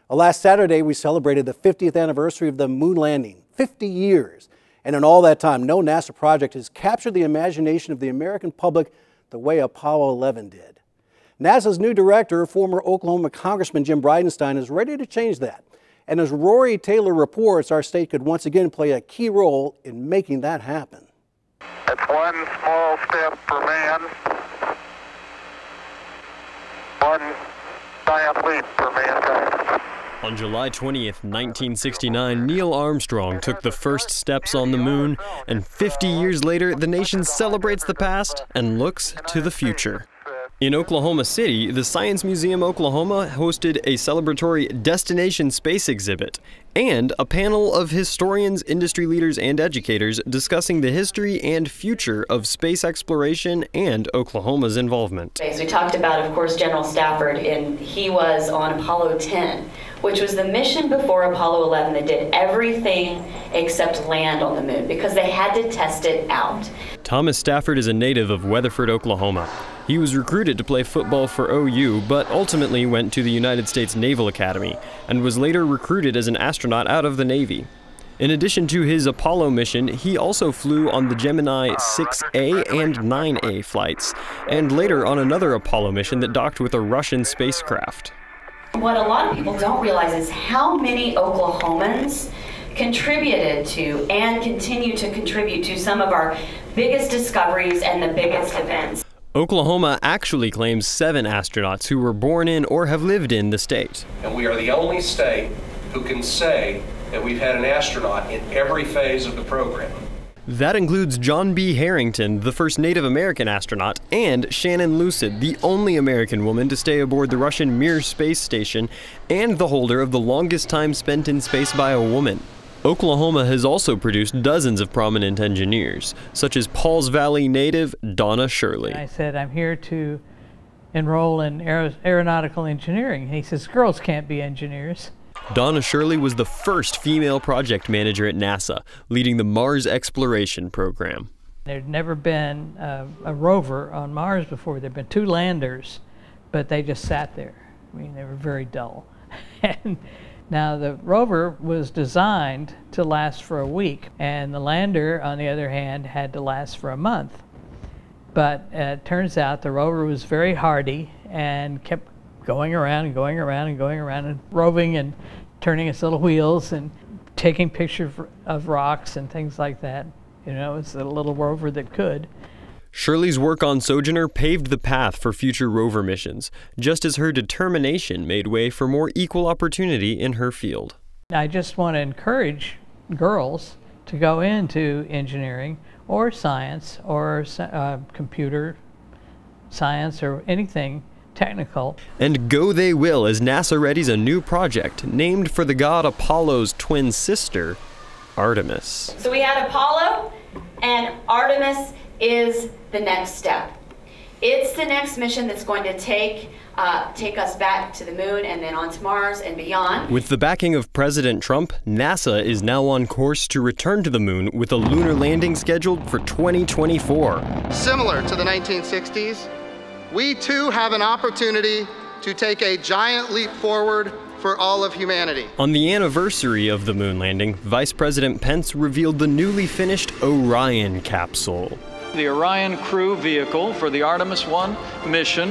Well, last Saturday, we celebrated the 50th anniversary of the moon landing, 50 years. And in all that time, no NASA project has captured the imagination of the American public the way Apollo 11 did. NASA's new director, former Oklahoma Congressman Jim Bridenstine, is ready to change that. And as Rory Taylor reports, our state could once again play a key role in making that happen. It's one small step for man, one giant leap for mankind. On July 20th, 1969, Neil Armstrong took the first steps on the moon, and 50 years later, the nation celebrates the past and looks to the future. In Oklahoma City, the Science Museum Oklahoma hosted a celebratory Destination Space exhibit and a panel of historians, industry leaders, and educators discussing the history and future of space exploration and Oklahoma's involvement. So we talked about, of course, General Stafford, and he was on Apollo 10, which was the mission before Apollo 11 that did everything except land on the moon because they had to test it out. Thomas Stafford is a native of Weatherford, Oklahoma. He was recruited to play football for OU, but ultimately went to the United States Naval Academy and was later recruited as an astronaut out of the Navy. In addition to his Apollo mission, he also flew on the Gemini 6A and 9A flights, and later on another Apollo mission that docked with a Russian spacecraft. What a lot of people don't realize is how many Oklahomans contributed to and continue to contribute to some of our biggest discoveries and the biggest events. Oklahoma actually claims 7 astronauts who were born in or have lived in the state. And we are the only state who can say that we've had an astronaut in every phase of the program. That includes John B. Harrington, the first Native American astronaut, and Shannon Lucid, the only American woman to stay aboard the Russian Mir space station and the holder of the longest time spent in space by a woman. Oklahoma has also produced dozens of prominent engineers, such as Pauls Valley native Donna Shirley. I said, I'm here to enroll in aeronautical engineering. He says, girls can't be engineers. Donna Shirley was the first female project manager at NASA, leading the Mars exploration program. There'd never been a rover on Mars before. There'd been 2 landers, but they just sat there. I mean, they were very dull. And now the rover was designed to last for a week, and the lander, on the other hand, had to last for a month. But it turns out the rover was very hardy and kept going around and going around and going around and roving and turning its little wheels and taking pictures of rocks and things like that. You know, it's a little rover that could. Shirley's work on Sojourner paved the path for future rover missions, just as her determination made way for more equal opportunity in her field. I just want to encourage girls to go into engineering or science or computer science or anything technical. And go they will as NASA readies a new project named for the god Apollo's twin sister, Artemis. So we had Apollo, and Artemis is the next step. It's the next mission that's going to take us back to the moon and then onto Mars and beyond. With the backing of President Trump, NASA is now on course to return to the moon with a lunar landing scheduled for 2024. Similar to the 1960s, we too have an opportunity to take a giant leap forward for all of humanity. On the anniversary of the moon landing, Vice President Pence revealed the newly finished Orion capsule. The Orion crew vehicle for the Artemis 1 mission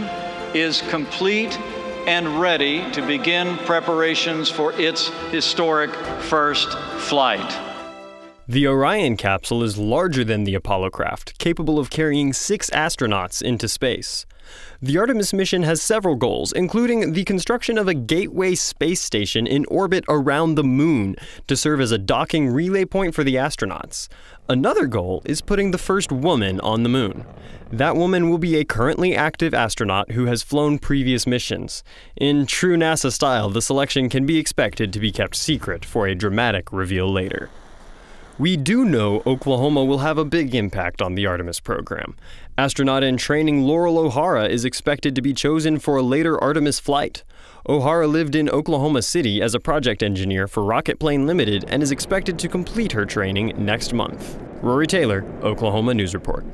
is complete and ready to begin preparations for its historic first flight. The Orion capsule is larger than the Apollo craft, capable of carrying 6 astronauts into space. The Artemis mission has several goals, including the construction of a gateway space station in orbit around the moon to serve as a docking relay point for the astronauts. Another goal is putting the first woman on the moon. That woman will be a currently active astronaut who has flown previous missions. In true NASA style, the selection can be expected to be kept secret for a dramatic reveal later. We do know Oklahoma will have a big impact on the Artemis program. Astronaut in training Laurel O'Hara is expected to be chosen for a later Artemis flight. O'Hara lived in Oklahoma City as a project engineer for Rocket Plane Limited and is expected to complete her training next month. Rory Taylor, Oklahoma News Report.